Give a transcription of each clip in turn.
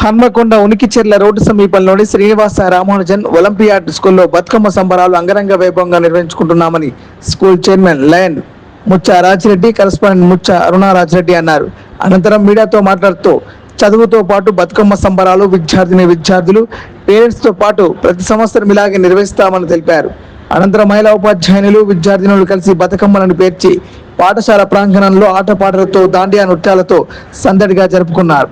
Hanamkonda Unikicherla road సమీపంలోని Srinivasa Ramanujan olympiad స్కూల్లో బతుకమ్మ సంబరాలు అంగరంగ వైభవంగా నిర్వహించుకుంటున్నామని school chairman lion Mucha Rajireddy, correspondent Mucha Arunarajireddy అన్నారు. అనంతరం మీడియాతో మాట్లాడుతూ చదువుతో పాటు బతుకమ్మ సంబరాలు విద్యార్థులు పేరెంట్స్తో పాటు ప్రతి సంవత్సరం ఇలాగే నిర్వహిస్తామని తెలిపారు. అనంతరం మహిళా ఉపాధ్యాయునులు విద్యార్థినులు కలిసి బతుకమ్మలను పేర్చి పాఠశాల ప్రాంగణంలో ఆటపాటలతో దాండియా నృత్యాలతో సందడిగా జరుపుకున్నారు.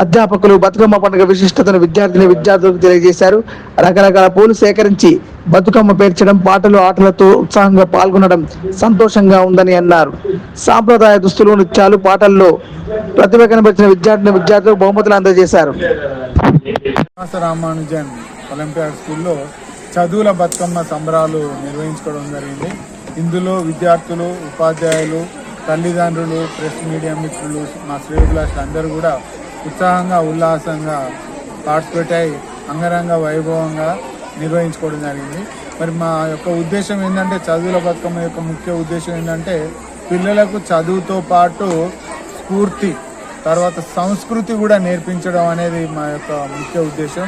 అధ్యాపకులు బతుకమ్మ పండుగ విశిష్టతను విద్యార్థులకు తెలియజేశారు. రకరకాల పూలు సేకరించి బతుకమ్మ పేర్చడం, పాటలు ఆటలతో ఉత్సాహంగా పాల్గొనడం సంతోషంగా ఉందని అన్నారు. సాంప్రదాయ దుస్తులు, నృత్యాలు, పాటల్లో ప్రతిభ కనబరిచిన విద్యార్థులకు బహుమతులు అందజేశారు. రామానుజన్ ఒలింపియాడ్ స్కూల్లో చదువుల బతుకమ్మ సంబరాలు నిర్వహించుకోవడం జరిగింది. ఇందులో విద్యార్థులు, ఉపాధ్యాయులు, తల్లిదండ్రులు, ప్రెస్ మీడియా మిత్రులు, మా శ్రేయోభిలాషులు అందరూ కూడా ఉత్సాహంగా, ఉల్లాసంగా పార్టిసిపేట్ అయి అంగరంగ వైభవంగా నిర్వహించుకోవడం జరిగింది. మరి మా యొక్క ఉద్దేశం ఏంటంటే, చదువుల బతుకమ్మ యొక్క ముఖ్య ఉద్దేశం ఏంటంటే పిల్లలకు చదువుతో పాటు స్ఫూర్తి, తర్వాత సంస్కృతి కూడా నేర్పించడం అనేది మా యొక్క ముఖ్య ఉద్దేశం.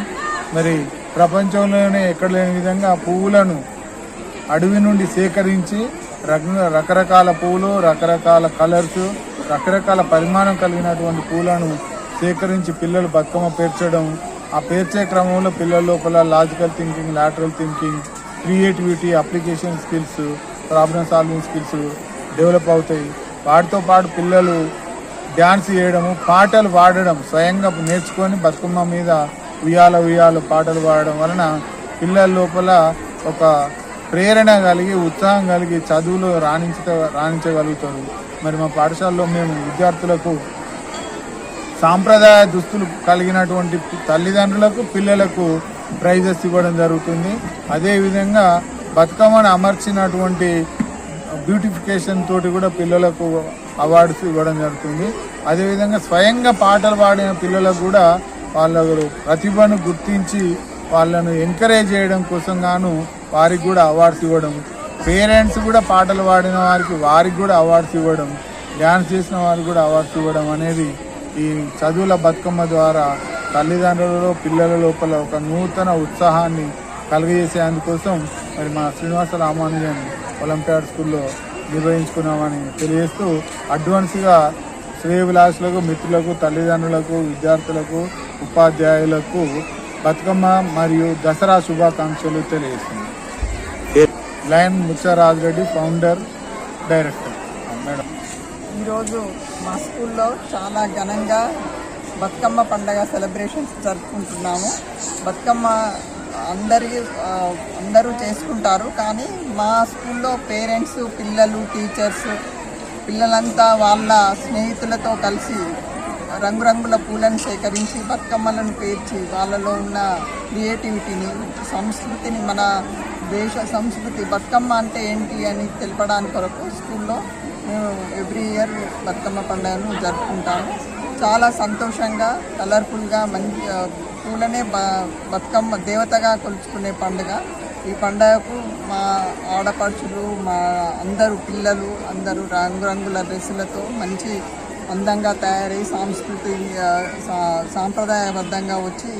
మరి ప్రపంచంలోనే ఎక్కడ లేని విధంగా పువ్వులను అడవి నుండి సేకరించి రకరకాల పూలు, రకరకాల కలర్స్, రకరకాల పరిమాణం కలిగినటువంటి పూలను సేకరించి పిల్లలు బతుకమ్మ పేర్చడం, ఆ పేర్చే క్రమంలో పిల్లల లోపల logical thinking, lateral thinking, creativity, application skills, problem solving skills develop అవుతాయి. వాటితో పాటు పిల్లలు డ్యాన్స్ చేయడము, పాటలు పాడడం స్వయంగా నేర్చుకొని బతుకమ్మ మీద ఉయ్యాల పాటలు పాడడం వలన పిల్లల లోపల ఒక ప్రేరణ కలిగి, ఉత్సాహం కలిగి చదువులో రాణించగలుగుతారు. మరి మా పాఠశాలలో మేము విద్యార్థులకు సాంప్రదాయ దుస్తులు కలిగినటువంటి తల్లిదండ్రులకు, పిల్లలకు ప్రైజెస్ ఇవ్వడం జరుగుతుంది. అదేవిధంగా బతుకమ్మను అమర్చినటువంటి బ్యూటిఫికేషన్ తోటి కూడా పిల్లలకు అవార్డ్స్ ఇవ్వడం జరుగుతుంది. అదేవిధంగా స్వయంగా పాటలు పాడిన పిల్లలకు కూడా వాళ్ళ ప్రతిభను గుర్తించి వాళ్ళను ఎంకరేజ్ చేయడం కోసం గాను వారికి కూడా అవార్డ్స్ ఇవ్వడం, పేరెంట్స్ కూడా పాటలు పాడిన వారికి కూడా అవార్డ్స్ ఇవ్వడం, డ్యాన్స్ చేసిన వారికి కూడా అవార్డ్స్ ఇవ్వడం అనేది ఈ చదువుల బతుకమ్మ ద్వారా తల్లిదండ్రులలో, పిల్లల లోపల ఒక నూతన ఉత్సాహాన్ని కలుగజేసేందుకోసం మరి మా శ్రీనివాస రామానుజన్ ఒలింపియాడ్ స్కూల్లో నిర్వహించుకున్నామని తెలియజేస్తూ అడ్వాన్స్గా శ్రేయోభిలాషులకు, మిత్రులకు, తల్లిదండ్రులకు, విద్యార్థులకు, ఉపాధ్యాయులకు బతుకమ్మ మరియు దసరా శుభాకాంక్షలు తెలియజేస్తుంది. Lion Mucharajireddy, founder, director. Madam, ఈరోజు మా స్కూల్లో చాలా ఘనంగా బతుకమ్మ పండుగ సెలబ్రేషన్స్ జరుపుకుంటున్నాము. బతుకమ్మ అందరూ చేసుకుంటారు, కానీ మా స్కూల్లో పేరెంట్స్, పిల్లలు, టీచర్స్, పిల్లలంతా వాళ్ళ స్నేహితులతో కలిసి రంగురంగుల పూలను సేకరించి బతుకమ్మలను పేర్చి వాళ్ళలో ఉన్న క్రియేటివిటీని, సంస్కృతిని, మన దేశ సంస్కృతి బతుకమ్మ అంటే ఏంటి అని తెలపడానికి కొరకు స్కూల్లో మేము ఎవ్రీ ఇయర్ బతుకమ్మ పండుగను జరుపుకుంటాము. చాలా సంతోషంగా, కలర్ఫుల్గా, మంచి పూలనే బతుకమ్మ దేవతగా కొలుచుకునే పండుగ. ఈ పండుగకు మా ఆడపడుచులు, మా పిల్లలు అందరూ రంగురంగుల డ్రెస్సులతో మంచి అందంగా తయారై సాంప్రదాయబద్ధంగా వచ్చి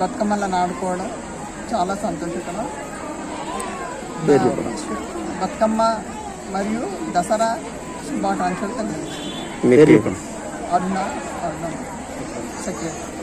బతుకమ్మలను ఆడుకోవడం చాలా సంతోషకరం. బతుకమ్మ మరియు దసరా శుభాకాంక్షలు తెలియజేస్తాను. అరుణ సెక్రటరీ.